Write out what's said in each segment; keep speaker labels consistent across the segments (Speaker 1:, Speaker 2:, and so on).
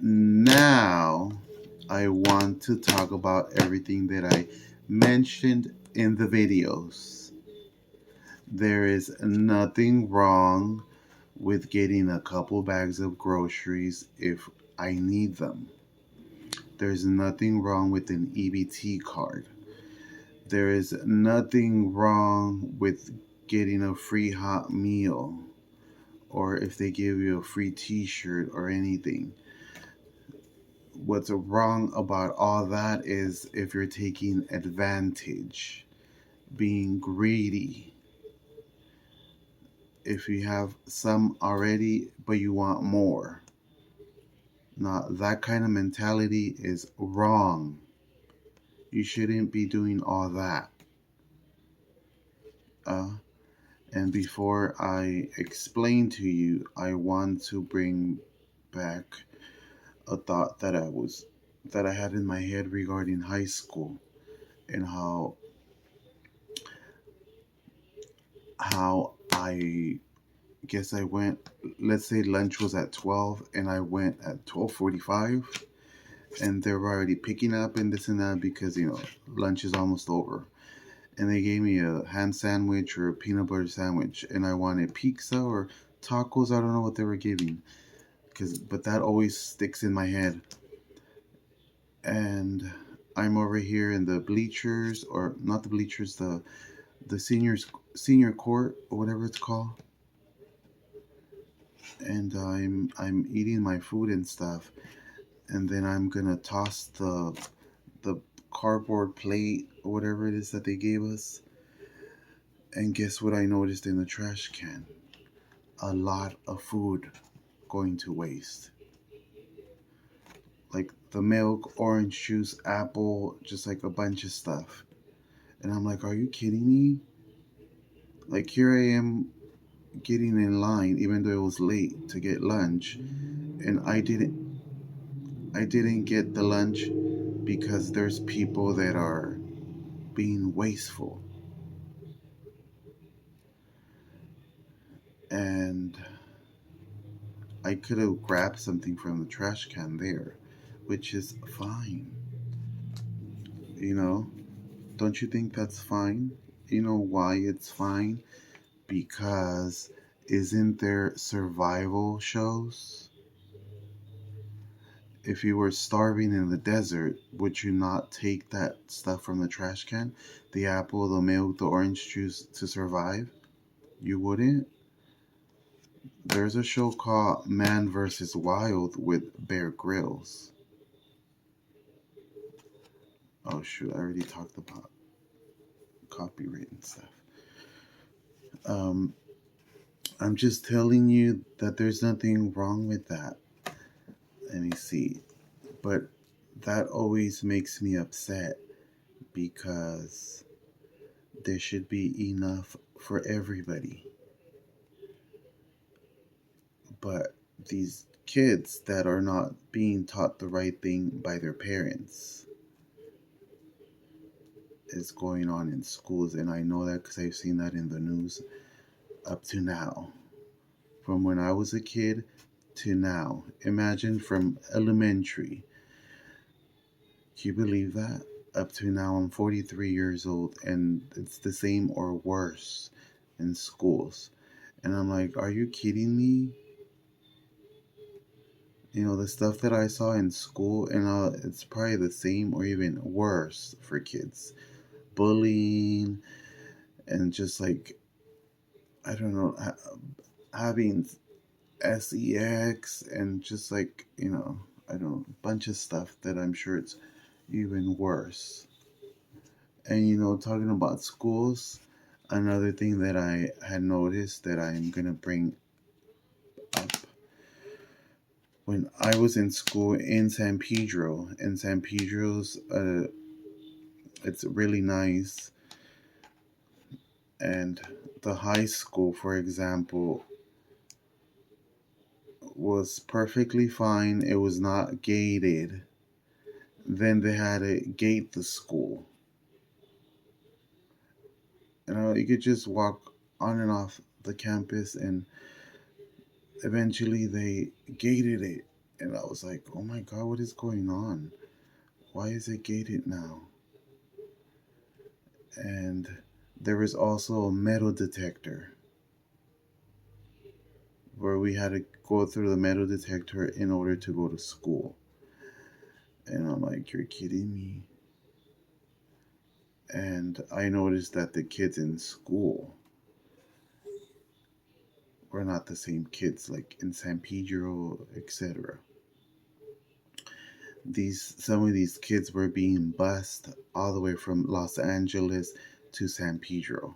Speaker 1: Now, I want to talk about everything that I mentioned in the videos. There is nothing wrong with getting a couple bags of groceries if I need them. There's nothing wrong with an EBT card. There is nothing wrong with getting a free hot meal or if they give you a free t shirt or anything. What's wrong about all that is if you're taking advantage, being greedy. If you have some already, but you want more. Now, that kind of mentality is wrong. You shouldn't be doing all that. Uh, and before I explain to you, I want to bring back a thought that I had in my head regarding high school and how I guess I went. Let's say lunch was at 12, and I went at 12:45, and they're already picking up and this and that because lunch is almost over. And they gave me a ham sandwich or a peanut butter sandwich, and I wanted pizza or tacos. I don't know what they were giving, but that always sticks in my head. And I'm over here in the bleachers, or not the bleachers, the senior court or whatever it's called, and I'm eating my food and stuff, and then I'm gonna toss the cardboard plate or whatever it is that they gave us, and guess what I noticed in the trash can? A lot of food going to waste. Like the milk, orange juice, apple, just like a bunch of stuff. And I'm like, are you kidding me? Like here I am getting in line even though it was late to get lunch, and I didn't get the lunch because there's people that are being wasteful. And I could have grabbed something from the trash can there, which is fine. You know, don't you think that's fine? You know why it's fine? Because isn't there survival shows? If you were starving in the desert, would you not take that stuff from the trash can? The apple, the milk, the orange juice to survive? You wouldn't? There's a show called Man vs. Wild with Bear Grylls. Oh shoot, I already talked about copyright and stuff. Um, I'm just telling you that there's nothing wrong with that. Let me see. But that always makes me upset because there should be enough for everybody. But these kids that are not being taught the right thing by their parents is going on in schools, and I know that because I've seen that in the news up to now. From when I was a kid to now. Imagine from elementary. Can you believe that? Up to now, I'm 43 years old, and it's the same or worse in schools. And I'm like, are you kidding me? The stuff that I saw in school, and it's probably the same or even worse for kids. Bullying, and just like, I don't know, having sex, and just like, I don't know, a bunch of stuff that I'm sure it's even worse. And talking about schools, another thing that I had noticed that I'm gonna bring up, when I was in school in San Pedro's, it's really nice. And the high school, for example, was perfectly fine. It was not gated. Then they had to gate the school. You could just walk on and off the campus, and eventually they gated it. And I was like, oh my God, what is going on? Why is it gated now? And there was also a metal detector where we had to go through the metal detector in order to go to school. And I'm like, you're kidding me. And I noticed that the kids in school were not the same kids like in San Pedro, etc. These Some of these kids were being bused all the way from Los Angeles to San Pedro.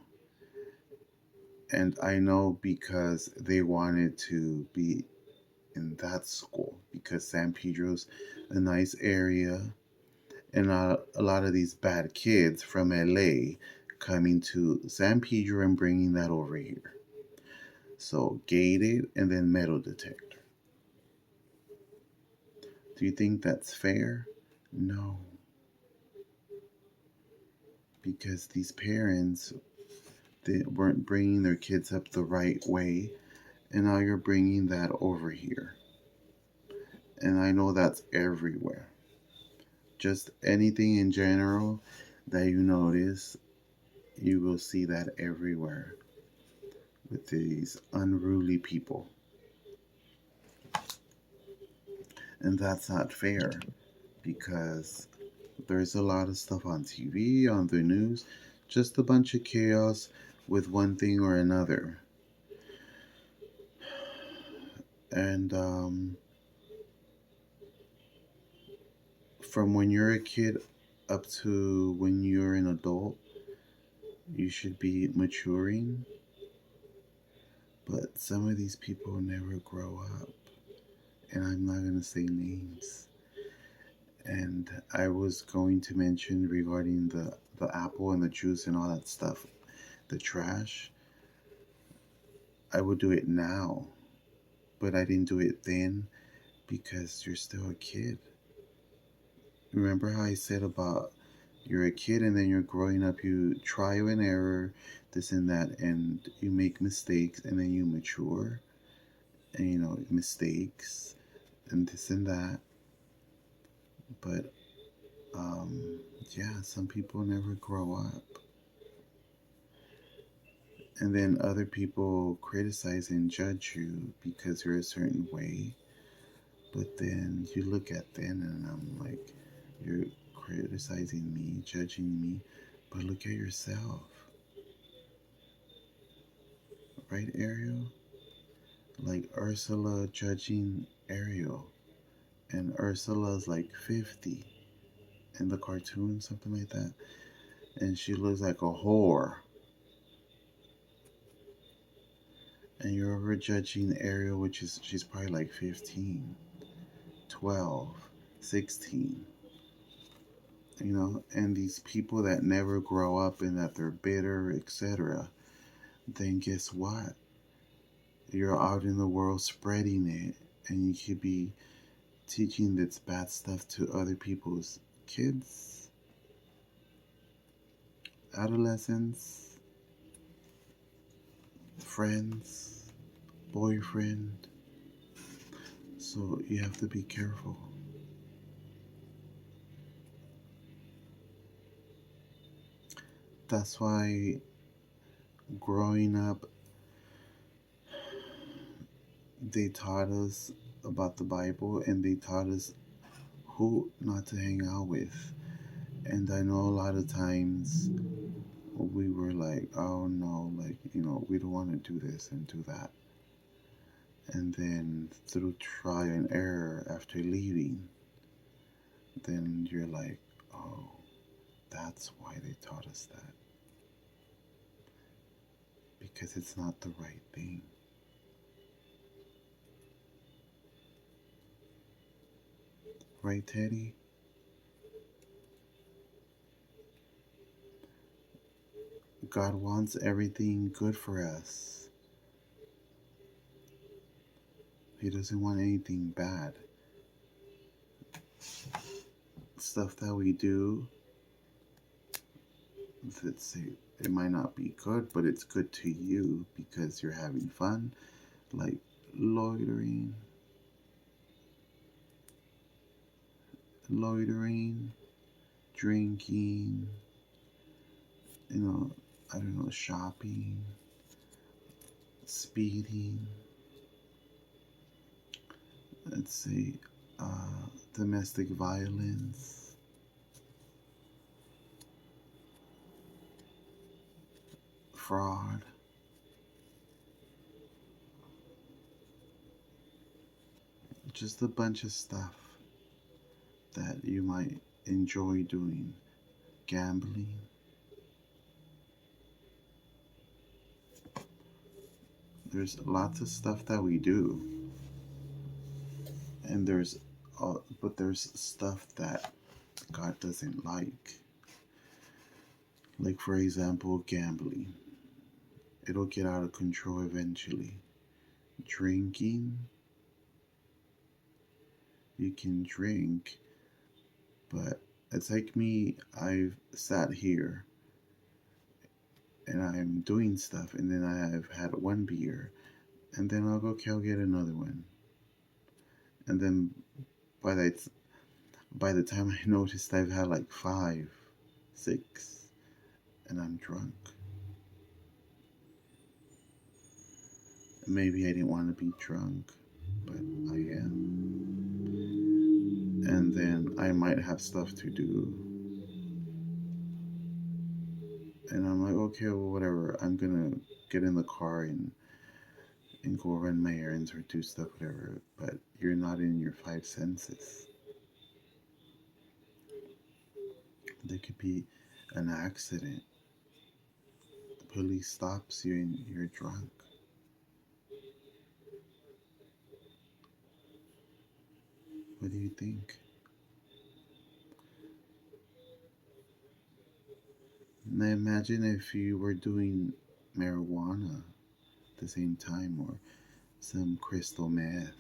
Speaker 1: And I know because they wanted to be in that school because San Pedro's a nice area, and a lot of these bad kids from LA coming to San Pedro and bringing that over here. So gated and then metal detector. Do you think that's fair? No, because these parents, they weren't bringing their kids up the right way, and now you're bringing that over here. And I know that's everywhere. Just anything in general that you notice, you will see that everywhere with these unruly people. And that's not fair because there's a lot of stuff on TV, on the news, just a bunch of chaos with one thing or another. And from when you're a kid up to when you're an adult, you should be maturing. But some of these people never grow up. And I'm not going to say names. And I was going to mention regarding the apple and the juice and all that stuff, the trash. I would do it now, but I didn't do it then because you're still a kid. Remember how I said about you're a kid and then you're growing up, you trial and error, this and that, and you make mistakes and then you mature, and mistakes and this and that. But yeah, some people never grow up. And then other people criticize and judge you because you're a certain way. But then you look at them and I'm like, you're criticizing me, judging me, but look at yourself. Right, Ariel? Like Ursula judging Ariel. And Ursula's like 50 in the cartoon, something like that. And she looks like a whore. And you're over judging Ariel, which is, she's probably like 15, 12, 16. And these people that never grow up and that they're bitter, etc., then guess what? You're out in the world spreading it, and you could be teaching this bad stuff to other people's kids, adolescents, friends, boyfriend. So you have to be careful. That's why growing up, they taught us about the Bible and they taught us who not to hang out with. And I know a lot of times we were like, oh no, like, we don't want to do this and do that. And then through trial and error after leaving, then you're like, oh, that's why they taught us that. Because it's not the right thing. Right, Teddy? God wants everything good for us. He doesn't want anything bad. Stuff that we do, let's say it might not be good, but it's good to you because you're having fun, like loitering, loitering, drinking, you know, I don't know, shopping, speeding, let's say, domestic violence, fraud, just a bunch of stuff that you might enjoy doing. Gambling. There's lots of stuff that we do, and but there's stuff that God doesn't like. Like, for example, gambling. It'll get out of control eventually. Drinking. You can drink, but it's like me. I've sat here and I'm doing stuff, and then I've had one beer, and then I'll go, okay, I'll get another one. And then by that, by the time I noticed, I've had like 5, 6, and I'm drunk. Maybe I didn't want to be drunk, but I am. And then I might have stuff to do. And I'm like, okay, well, whatever. I'm gonna get in the car and go run my errands or do stuff, whatever. But you're not in your 5 senses. There could be an accident. The police stops you and you're drunk. What do you think? Now imagine if you were doing marijuana at the same time, or some crystal meth,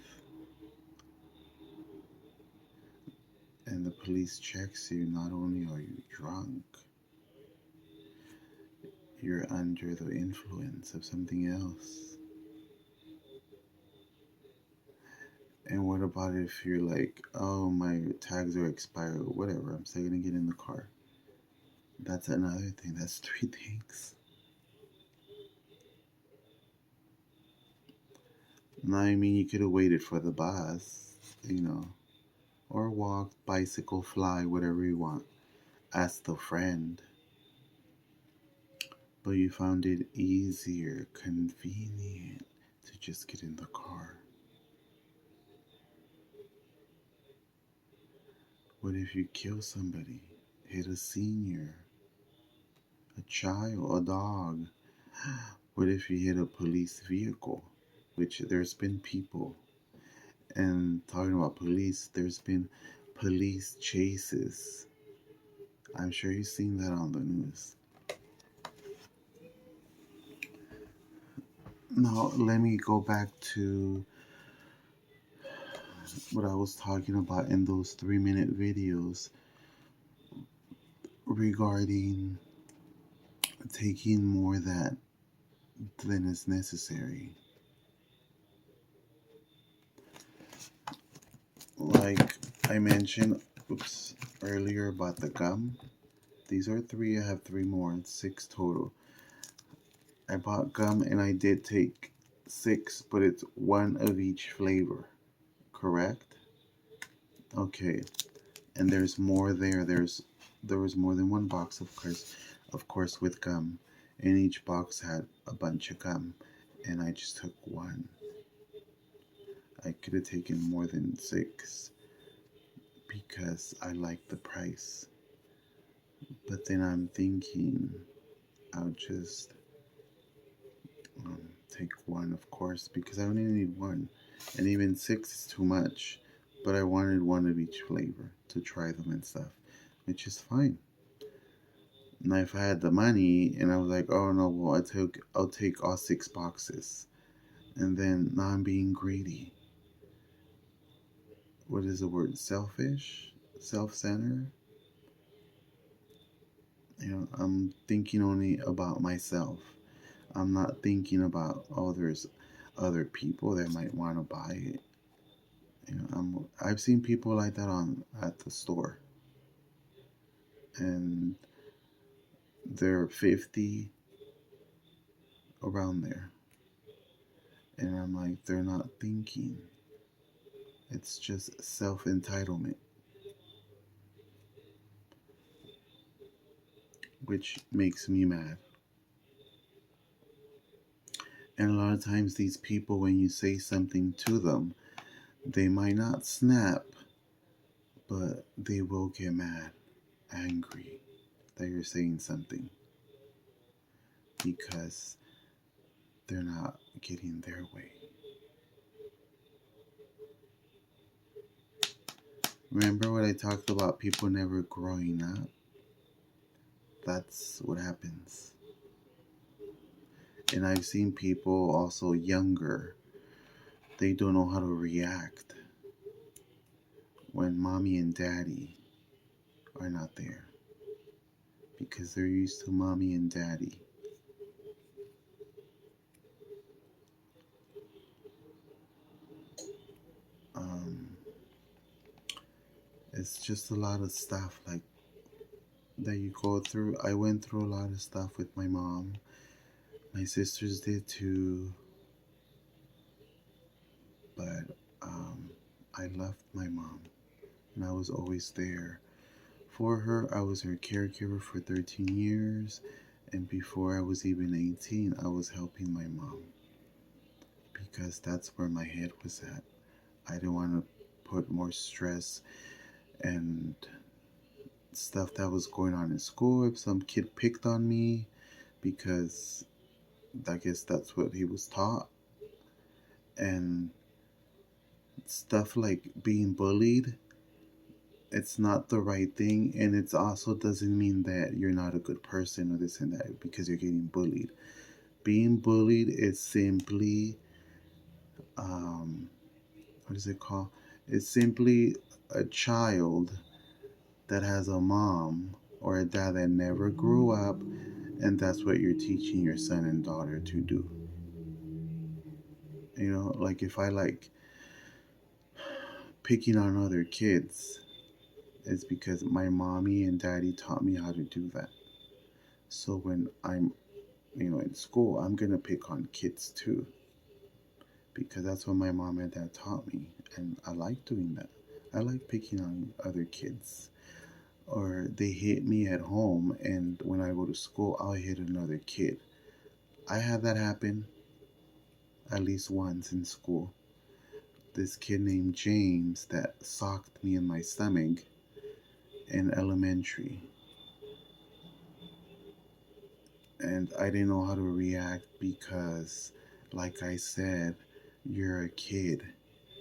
Speaker 1: and the police checks you. Not only are you drunk, you're under the influence of something else. And what about if you're like, oh, my tags are expired, or whatever, I'm still gonna get in the car? That's another thing. That's 3 things. Now, I mean, you could have waited for the bus, or walked, bicycle, fly, whatever you want. Ask a friend. But you found it easier, convenient to just get in the car. What if you kill somebody, hit a senior, a child, a dog? What if you hit a police vehicle? Which there's been people, and talking about police, there's been police chases. I'm sure you've seen that on the news. Now, let me go back to what I was talking about in those 3-minute videos regarding taking more than is necessary. Like I mentioned, earlier about the gum. These are 3. I have 3 more. It's 6 total. I bought gum and I did take 6, but it's 1 of each flavor. Correct? Okay. And there's more there. There was more than 1 box, of course, with gum. And each box had a bunch of gum, and I just took 1. I could have taken more than 6 because I like the price. But then I'm thinking I'll just take 1, of course, because I only need 1. And even 6 is too much. But I wanted 1 of each flavor to try them and stuff, which is fine. Now, if I had the money and I was like, oh no, well, I'll take all 6 boxes. And then now I'm being greedy. What is the word? Selfish? Self-centered? I'm thinking only about myself. I'm not thinking about, oh, there's other people that might want to buy it. I've seen people like that on at the store, and they're 50, around there, and I'm like, they're not thinking. It's just self entitlement, which makes me mad. And a lot of times, these people, when you say something to them, they might not snap, but they will get mad, angry that you're saying something because they're not getting their way. Remember what I talked about people never growing up? That's what happens. And I've seen people also younger, they don't know how to react when mommy and daddy are not there because they're used to mommy and daddy. Um, it's just a lot of stuff like that you go through. I went through a lot of stuff with my mom. My sisters did too, but um, I loved my mom and I was always there for her. I was her caregiver for 13 years, and before I was even 18, I was helping my mom because that's where my head was at. I didn't want to put more stress and stuff that was going on in school if some kid picked on me because I guess that's what he was taught. And stuff like being bullied, it's not the right thing, and it also doesn't mean that you're not a good person or this and that because you're getting bullied. Being bullied is simply, um, what is it called? It's simply a child that has a mom or a dad that never grew up, and that's what you're teaching your son and daughter to do. Like if I like picking on other kids, it's because my mommy and daddy taught me how to do that. So when I'm, in school, I'm gonna pick on kids too because that's what my mom and dad taught me, and I like doing that. I like picking on other kids. Or they hit me at home, and when I go to school, I'll hit another kid. I had that happen at least once in school. This kid named James that socked me in my stomach in elementary. And I didn't know how to react because, like I said, you're a kid,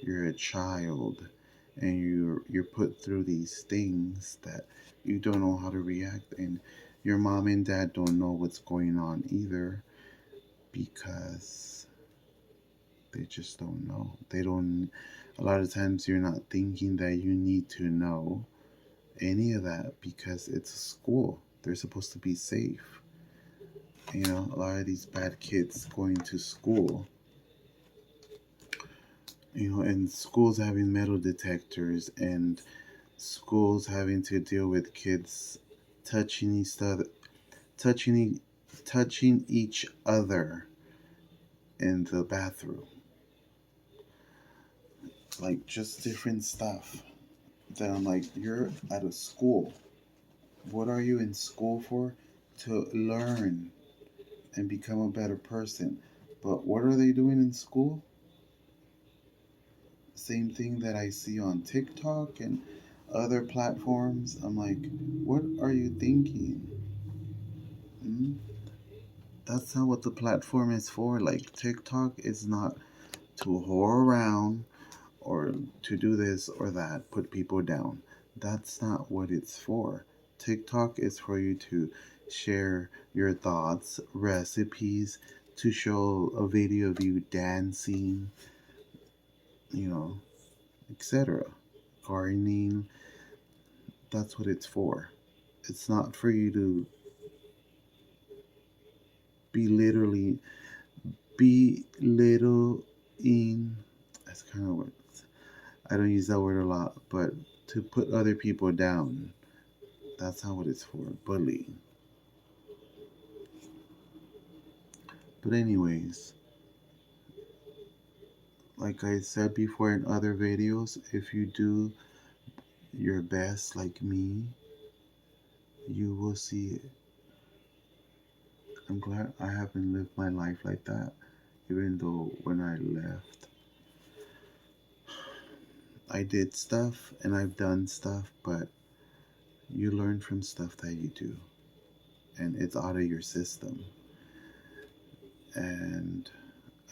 Speaker 1: you're a child, and you're put through these things that you don't know how to react, and your mom and dad don't know what's going on either because they just don't know. They don't. A lot of times, you're not thinking that you need to know any of that because it's a school. They're supposed to be safe. A lot of these bad kids going to school, and schools having metal detectors and schools having to deal with kids touching each other, touching, touching each other in the bathroom. Like just different stuff that I'm like, you're at a school. What are you in school for? To learn and become a better person. But what are they doing in school? Same thing that I see on TikTok and other platforms. I'm like, what are you thinking? Hmm? That's not what the platform is for. Like, TikTok is not to whore around or to do this or that, put people down. That's not what it's for. TikTok is for you to share your thoughts, recipes, to show a video of you dancing, you know, etc. Gardening. That's what it's for. It's not for you to be literally belittling. That's kind of what. I don't use that word a lot, but to put other people down. That's not what it's for. Bullying. But anyways, like I said before in other videos, if you do your best like me, you will see it. I'm glad I haven't lived my life like that, even though when I left, I did stuff and I've done stuff, but you learn from stuff that you do, and it's out of your system. And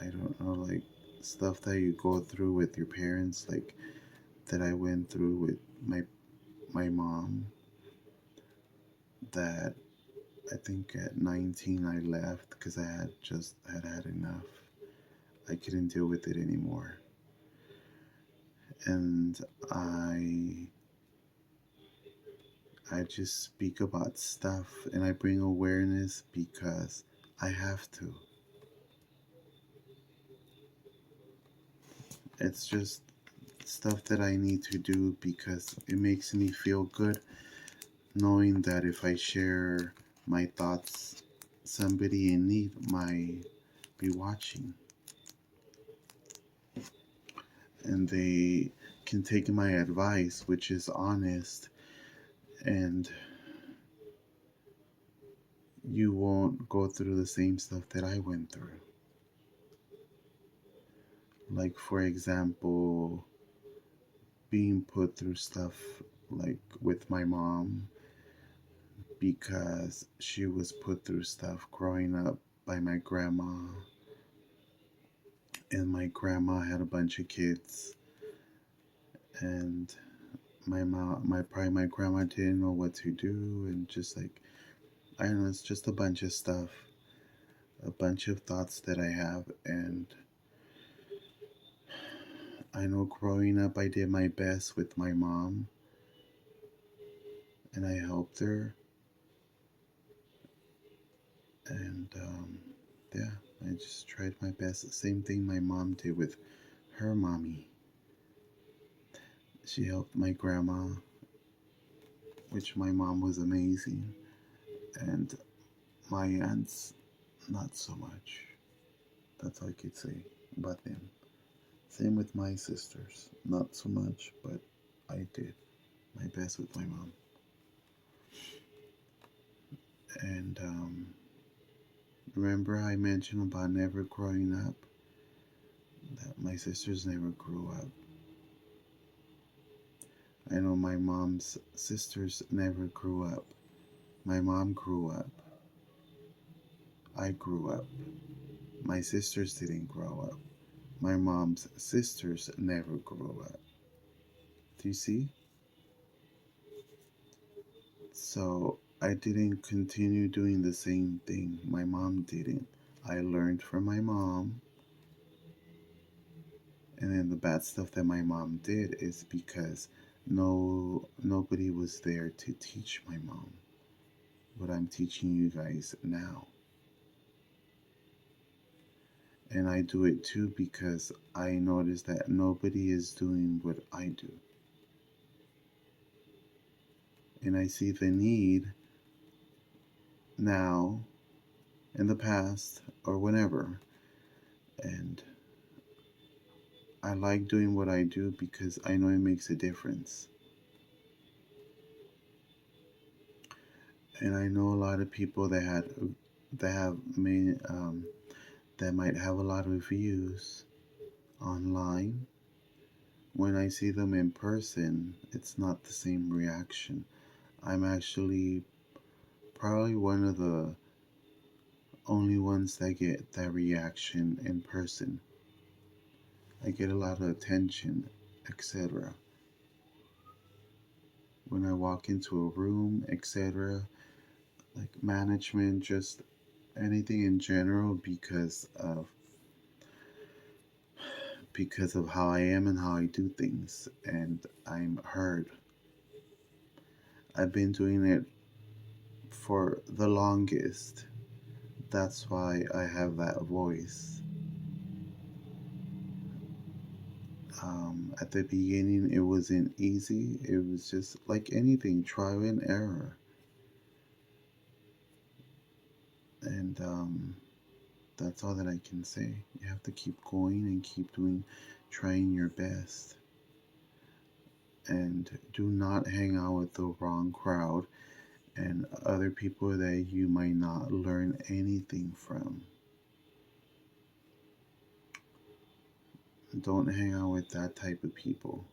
Speaker 1: I don't know, like stuff that you go through with your parents, like that I went through with my mom, that I think at 19 I left because I had enough. I couldn't deal with it anymore. And I I just speak about stuff and I bring awareness because I have to. It's just stuff that I need to do because it makes me feel good knowing that if I share my thoughts, somebody in need might be watching and they can take my advice, which is honest, and you won't go through the same stuff that I went through. Like, for example, being put through stuff like with my mom because she was put through stuff growing up by my grandma, and my grandma had a bunch of kids, and my grandma didn't know what to do, and just like, I don't know, it's just a bunch of stuff, a bunch of thoughts that I have. And I know growing up I did my best with my mom and I helped her, and yeah, I just tried my best. The same thing my mom did with her mommy. She helped my grandma, which my mom was amazing, and my aunts, not so much. That's all I could say about them. Same with my sisters, not so much, but I did my best with my mom. And remember, I mentioned about never growing up, that my sisters never grew up. I know my mom's sisters never grew up. My mom grew up. I grew up. My sisters didn't grow up. My mom's sisters never grew up. Do you see? So I didn't continue doing the same thing. My mom didn't. I learned from my mom. And then the bad stuff that my mom did is because nobody was there to teach my mom what I'm teaching you guys now. And I do it too because I notice that nobody is doing what I do. And I see the need now, in the past, or whenever. And I like doing what I do because I know it makes a difference. And I know a lot of people that have made that might have a lot of views online. When I see them in person, it's not the same reaction. I'm actually probably one of the only ones that get that reaction in person. I get a lot of attention, etc. When I walk into a room, etc. Like management, just anything in general, because of how I am and how I do things, and I'm heard. I've been doing it for the longest. That's why I have that voice. At the beginning, it wasn't easy. It was just like anything, trial and error. And that's all that I can say. You have to keep going and keep doing, trying your best. And do not hang out with the wrong crowd and other people that you might not learn anything from. Don't hang out with that type of people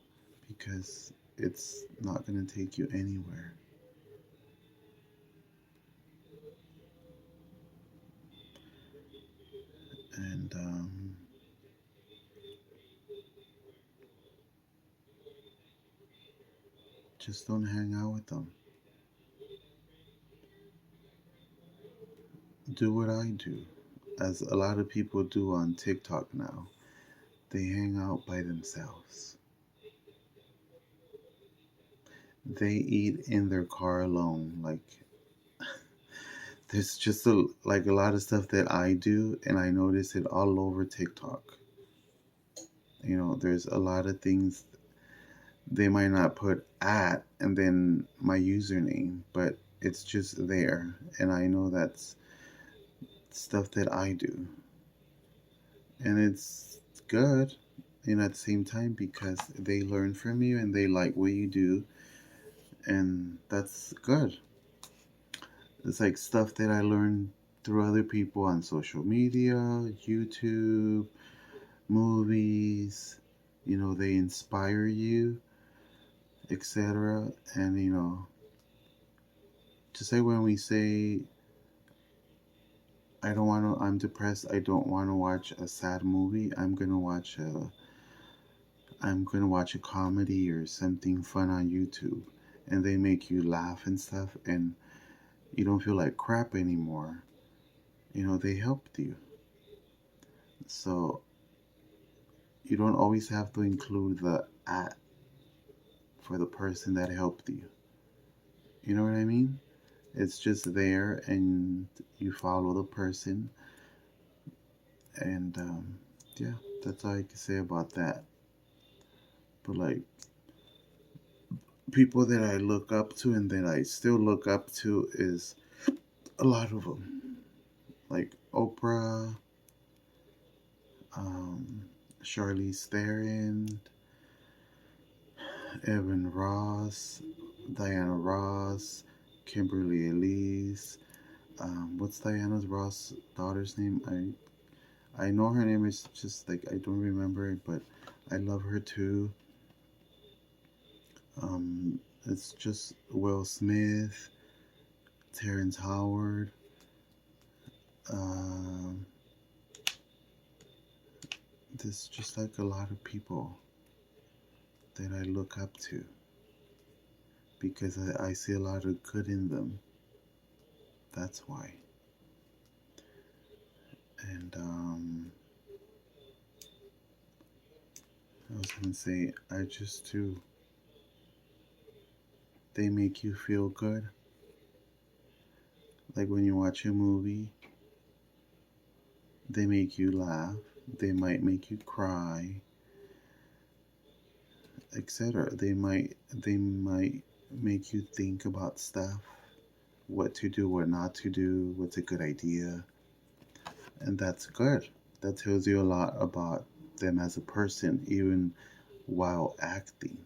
Speaker 1: because it's not going to take you anywhere. And just don't hang out with them. Do what I do, as a lot of people do on TikTok now. They hang out by themselves. They eat in their car alone. Like there's just a lot of stuff that I do, and I notice it all over TikTok. There's a lot of things they might not put at and then my username, but it's just there, and I know that's stuff that I do, and it's good. At the same time, because they learn from you and they like what you do, and that's good. It's like stuff that I learned through other people on social media, YouTube, movies. They inspire you, etc. And just like when we say, I don't want to, I'm depressed, I don't want to watch a sad movie, I'm gonna watch a comedy or something fun on YouTube, and they make you laugh and stuff, and you don't feel like crap anymore. They helped you. So you don't always have to include the at for the person that helped you. You know what I mean? It's just there, and you follow the person, and yeah, that's all I can say about that. But like people that I look up to and that I still look up to is a lot of them, like Oprah, um, Charlize Theron, Evan Ross, Diana Ross, Kimberly Elise. What's Diana Ross' daughter's name? I know her name is just like I don't remember it, but I love her too. It's just Will Smith, Terrence Howard. Um, there's just like a lot of people that I look up to because I see a lot of good in them. That's why. And I was gonna say, I just too. They make you feel good. Like when you watch a movie, they make you laugh. They might make you cry, etc. They might make you think about stuff, what to do, what not to do, what's a good idea, and that's good. That tells you a lot about them as a person, even while acting,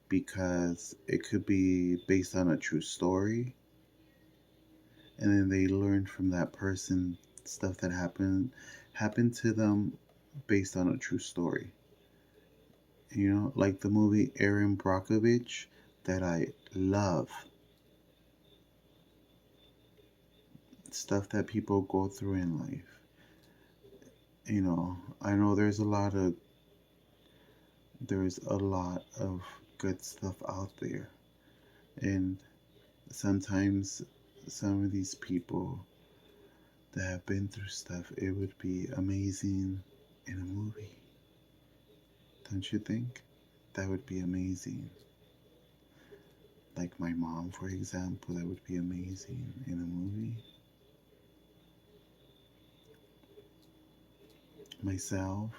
Speaker 1: because it could be based on a true story, and then they learn from that person stuff that happened to them based on a true story. Like the movie Erin Brockovich that I love. Stuff that people go through in life. I know there's a lot of good stuff out there, and sometimes some of these people that have been through stuff, it would be amazing in a movie. Don't you think? That would be amazing. Like my mom, for example, that would be amazing in a movie. Myself,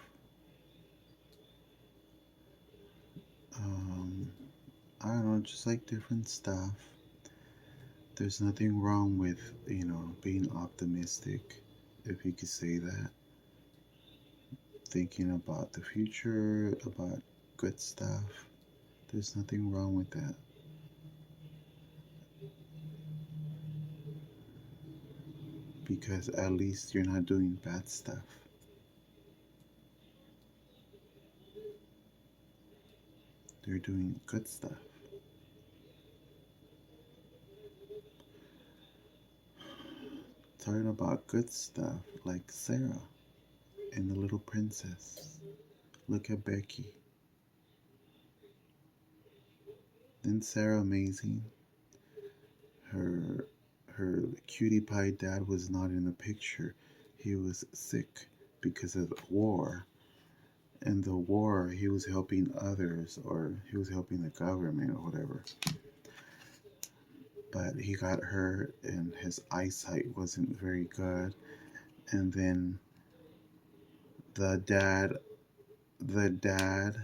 Speaker 1: I don't know, just like different stuff. There's nothing wrong with, being optimistic, if you could say that. Thinking about the future, about good stuff. There's nothing wrong with that. Because at least you're not doing bad stuff. They're doing good stuff. Talking about good stuff, like Sarah and the little princess. Look at Becky. Isn't Sarah amazing? Her her cutie pie dad was not in the picture. He was sick because of the war. In the war, he was helping others, or he was helping the government or whatever. But he got hurt and his eyesight wasn't very good. And then the dad, the dad,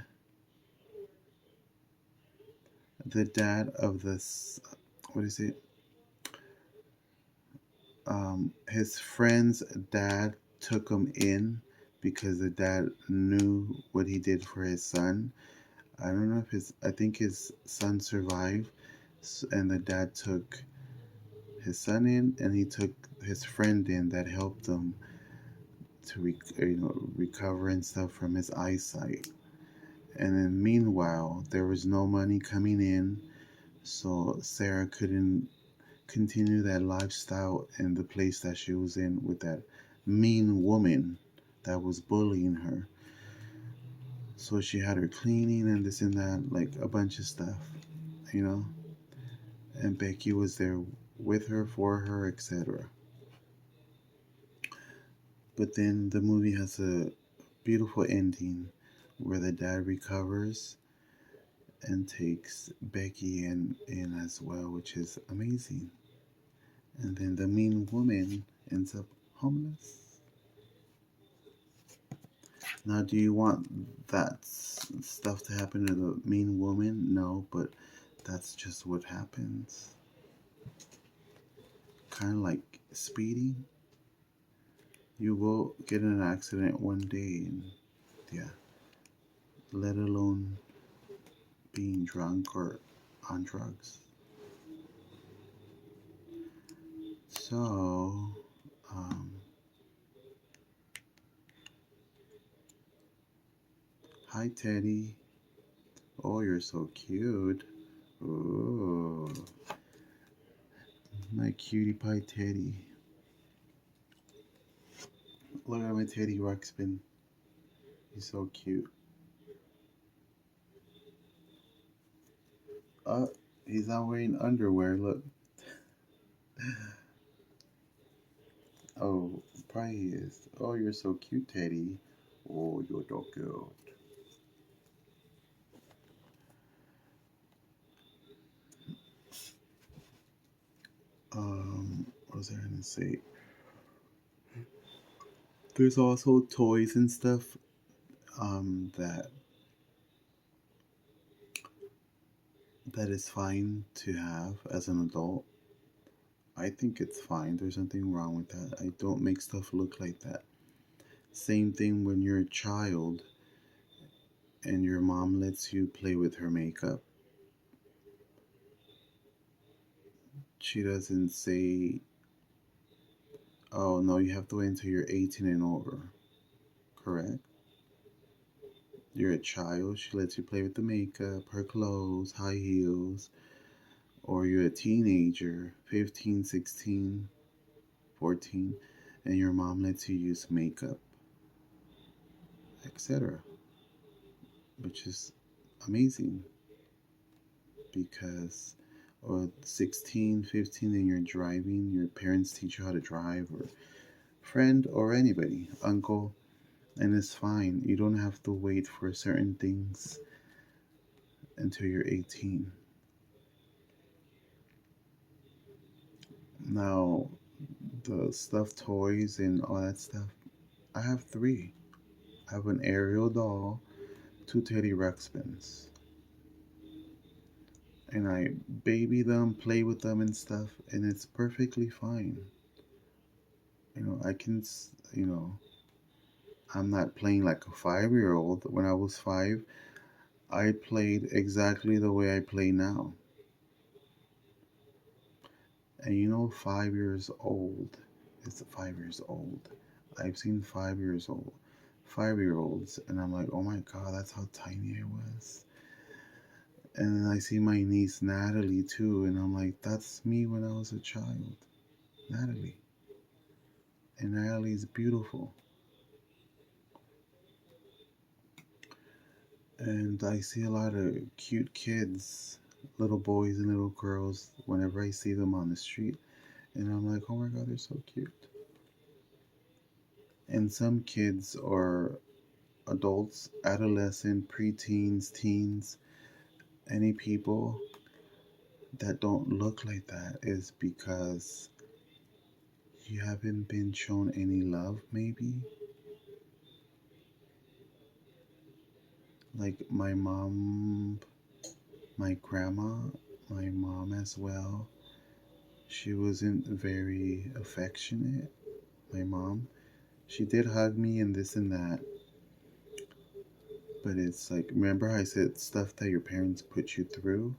Speaker 1: the dad of this, what is it? His friend's dad took him in because the dad knew what he did for his son. I don't know if I think his son survived, and the dad took his son in, and he took his friend in that helped him to recover and stuff from his eyesight. And then meanwhile, there was no money coming in, so Sarah couldn't continue that lifestyle in the place that she was in with that mean woman that was bullying her. So she had her cleaning and this and that, like a bunch of stuff, you know? And Becky was there with her, for her, etc. But then the movie has a beautiful ending where the dad recovers and takes Becky in as well, which is amazing. And then the mean woman ends up homeless. Now, do you want that stuff to happen to the mean woman? No, but that's just what happens. Kind of like speeding. You will get in an accident one day, and yeah, let alone being drunk or on drugs. So, um, hi Teddy. Oh, you're so cute. Oh, my cutie pie Teddy. Look at my Teddy Ruxpin. He's so cute. Uh, he's not wearing underwear. Look. Oh, probably he is. Oh, you're so cute, Teddy. Oh, you're so cute. What was I gonna say? There's also toys and stuff that is fine to have as an adult. I think it's fine. There's nothing wrong with that. I don't make stuff look like that. Same thing when you're a child and your mom lets you play with her makeup. She doesn't say, oh no, you have to wait until you're 18 and over. Correct? You're a child. She lets you play with the makeup, her clothes, high heels. Or you're a teenager, 15, 16, 14, and your mom lets you use makeup, etc. Which is amazing because, or 16, 15, and you're driving, your parents teach you how to drive, or friend, or anybody, uncle, and it's fine. You don't have to wait for certain things until you're 18. Now, the stuffed toys and all that stuff, I have three. I have an Ariel doll, two Teddy Ruxpins. and I baby them, play with them and stuff, and it's perfectly fine. I can, I'm not playing like a 5-year old. When I was 5, I played exactly the way I play now. And 5 years old is 5 years old. I've seen 5 years old, 5-year olds, and I'm like, oh my god, that's how tiny I was. And then I see my niece Natalie too, and I'm like, that's me when I was a child, Natalie. And Natalie's beautiful. And I see a lot of cute kids, little boys and little girls, whenever I see them on the street. And I'm like, oh my god, they're so cute. And some kids are adults, adolescent, preteens, teens, any people that don't look like that is because you haven't been shown any love, maybe. Like my mom, my grandma, my mom as well. She wasn't very affectionate. My mom, she did hug me and this and that, but it's like, remember I said stuff that your parents put you through?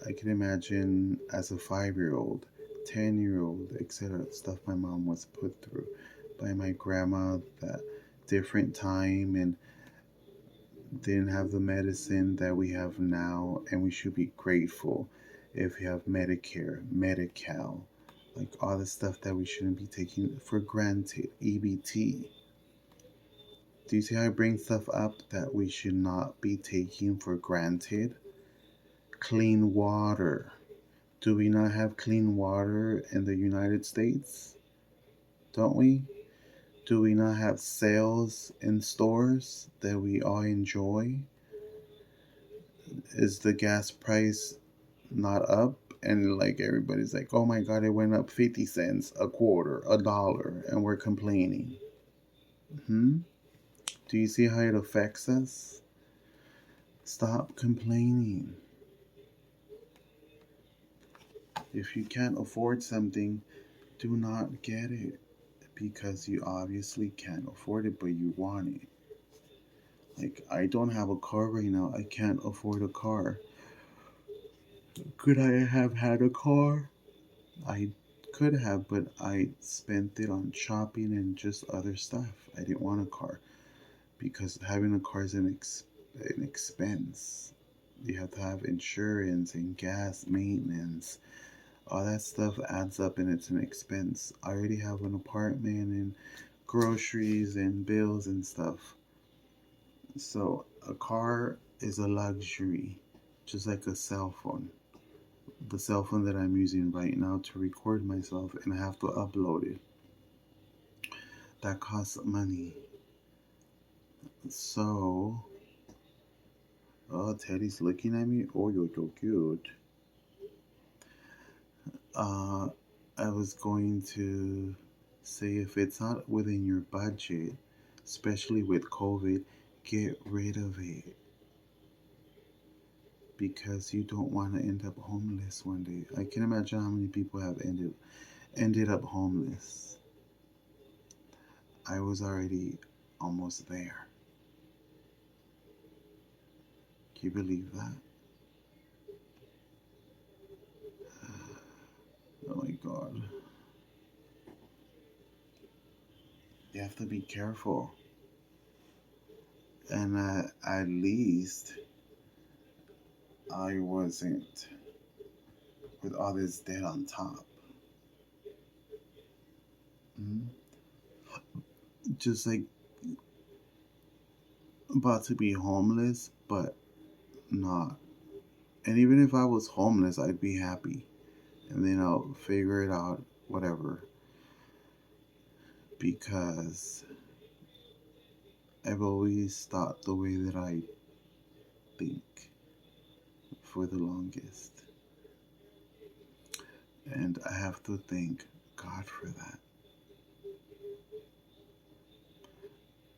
Speaker 1: I can imagine as a 5-year old, 10-year old, etc., stuff my mom was put through by my grandma that different time and didn't have the medicine that we have now, and we should be grateful if we have Medicare, Medi-Cal, like all the stuff that we shouldn't be taking for granted, EBT. Do you see how I bring stuff up that we should not be taking for granted? Clean water. Do we not have clean water in the United States? Don't we? Do we not have sales in stores that we all enjoy? Is the gas price not up? And like everybody's like, oh my god, it went up 50 cents, a quarter, a dollar, and we're complaining. Hmm? Do you see how it affects us? Stop complaining. If you can't afford something, do not get it because you obviously can't afford it, but you want it. Like, I don't have a car right now. I can't afford a car. Could I have had a car? I could have, but I spent it on shopping and just other stuff. I didn't want a car because having a car is an expense. You have to have insurance and gas, maintenance. All that stuff adds up and it's an expense. I already have an apartment and groceries and bills and stuff. So a car is a luxury, just like a cell phone. The cell phone that I'm using right now to record myself and I have to upload it. That costs money. So, oh, Teddy's looking at me. Oh, you're so cute. Uh, I was going to say if it's not within your budget, especially with COVID, get rid of it because you don't want to end up homeless one day. I can imagine how many people have ended up homeless. I was already almost there. Can you believe that? Oh my god. You have to be careful. And at least I wasn't with all this debt on top. Mm-hmm. Just like about to be homeless, but not. And even if I was homeless, I'd be happy. And then I'll figure it out, whatever. Because I've always thought the way that I think for the longest. And I have to thank God for that.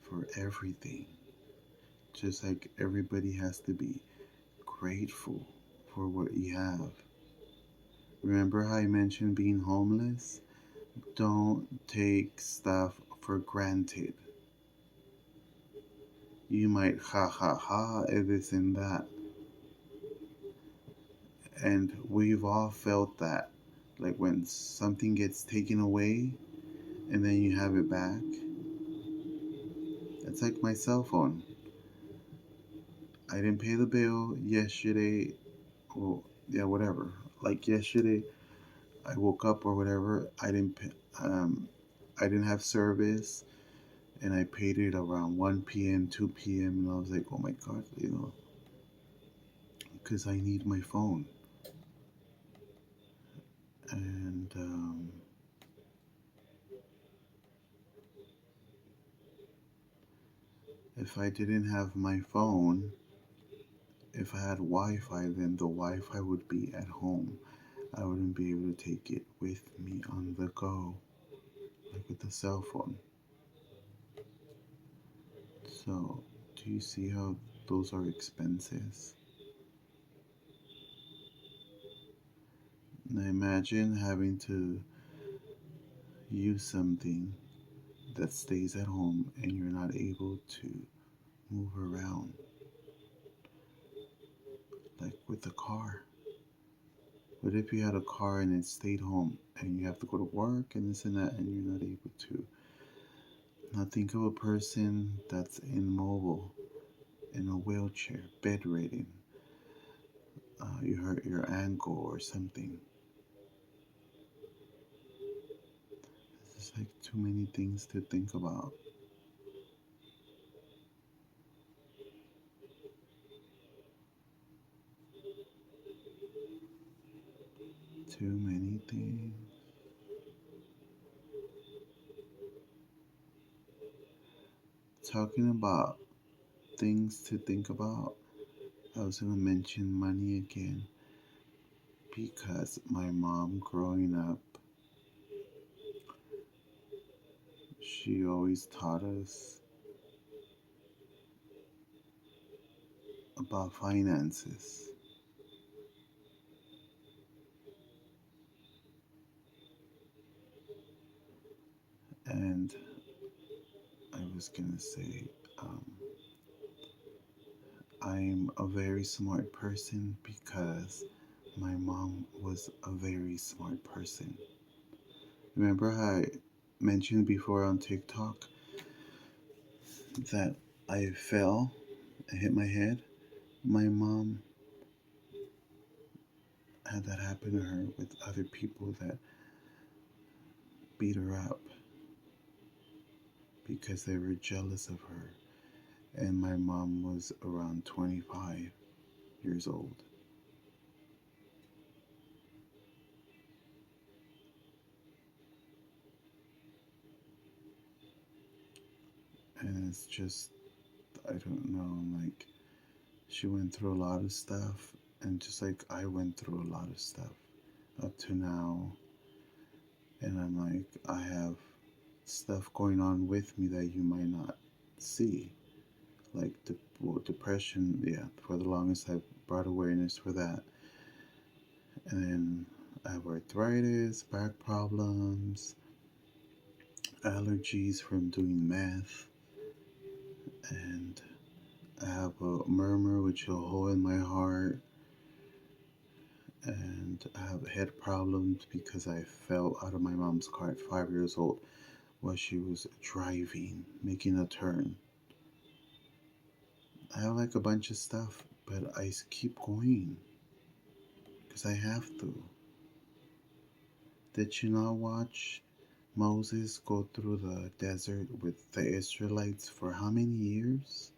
Speaker 1: For everything. Just like everybody has to be grateful for what you have. Remember how I mentioned being homeless? Don't take stuff for granted. You might ha ha ha this and that. And we've all felt that. Like when something gets taken away and then you have it back. It's like my cell phone. I didn't pay the bill yesterday. Well, yeah, whatever. Like yesterday, I woke up or whatever. I didn't have service, and I paid it around 1 p.m., 2 p.m., and I was like, oh my god, because I need my phone. And if I didn't have my phone, if I had Wi-Fi, then the Wi-Fi would be at home. I wouldn't be able to take it with me on the go, like with the cell phone. So, do you see how those are expenses? Now imagine having to use something that stays at home and you're not able to move around, like with a car. What if you had a car and it stayed home and you have to go to work and this and that and you're not able to? Now think of a person that's immobile, in a wheelchair, bedridden. You hurt your ankle or something. It's like too many things to think about. Too many things. Talking about things to think about, I was going to mention money again because my mom growing up, she always taught us about finances. And I was going to say, um, I'm a very smart person because my mom was a very smart person. Remember how I mentioned before on TikTok that I fell and hit my head? My mom had that happen to her with other people that beat her up because they were jealous of her. And my mom was around 25 years old. And it's just, I don't know, like, she went through a lot of stuff. And just like I went through a lot of stuff up to now. And I'm like, I have stuff going on with me that you might not see. Like, depression, yeah, for the longest I've brought awareness for that. And then I have arthritis, back problems, allergies from doing meth, and I have a murmur, which is a hole in my heart, and I have head problems because I fell out of my mom's car at 5 years old while she was driving, making a turn. I have like a bunch of stuff, but I keep going because I have to. Did you not watch Moses go through the desert with the Israelites for how many years?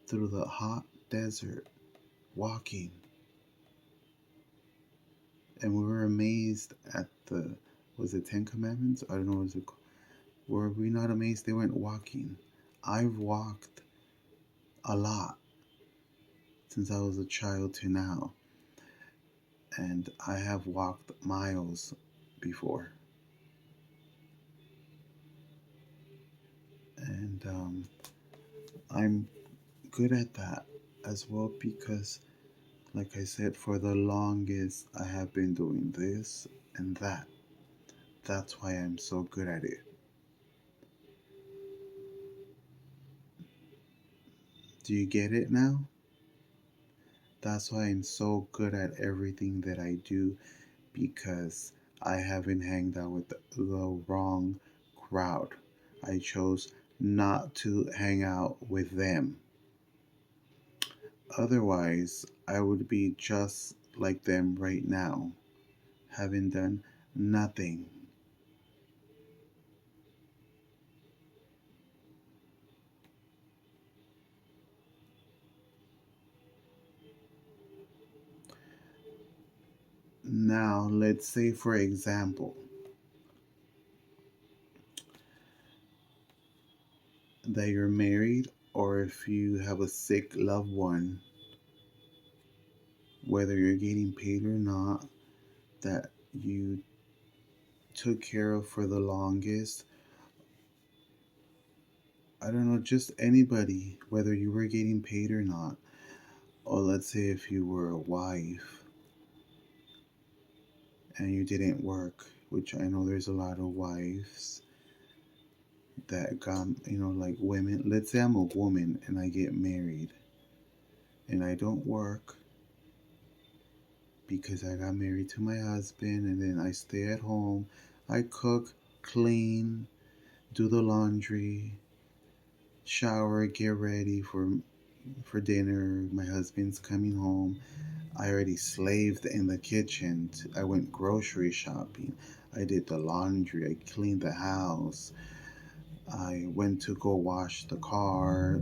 Speaker 1: Through the hot desert, walking. And we were amazed at was it Ten Commandments? I don't know, was it, were we not amazed they went walking? I've walked a lot since I was a child to now. And I have walked miles before. And I'm good at that as well because Like I said, for the longest, I have been doing this and that. That's why I'm so good at it. Do you get it now? That's why I'm so good at everything that I do because I haven't hanged out with the wrong crowd. I chose not to hang out with them. Otherwise, I would be just like them right now, having done nothing. Now, let's say, for example, that you're married or if you have a sick loved one, whether you're getting paid or not, that you took care of for the longest. I don't know, just anybody, whether you were getting paid or not. Or let's say if you were a wife and you didn't work, which I know there's a lot of wives that got, like women. Let's say I'm a woman and I get married and I don't work because I got married to my husband and then I stay at home. I cook, clean, do the laundry, shower, get ready for dinner. My husband's coming home. I already slaved in the kitchen. I went grocery shopping. I did the laundry. I cleaned the house. I went to go wash the car.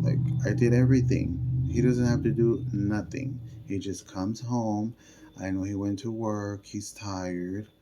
Speaker 1: Like, I did everything. He doesn't have to do nothing. He just comes home. I know he went to work. He's tired.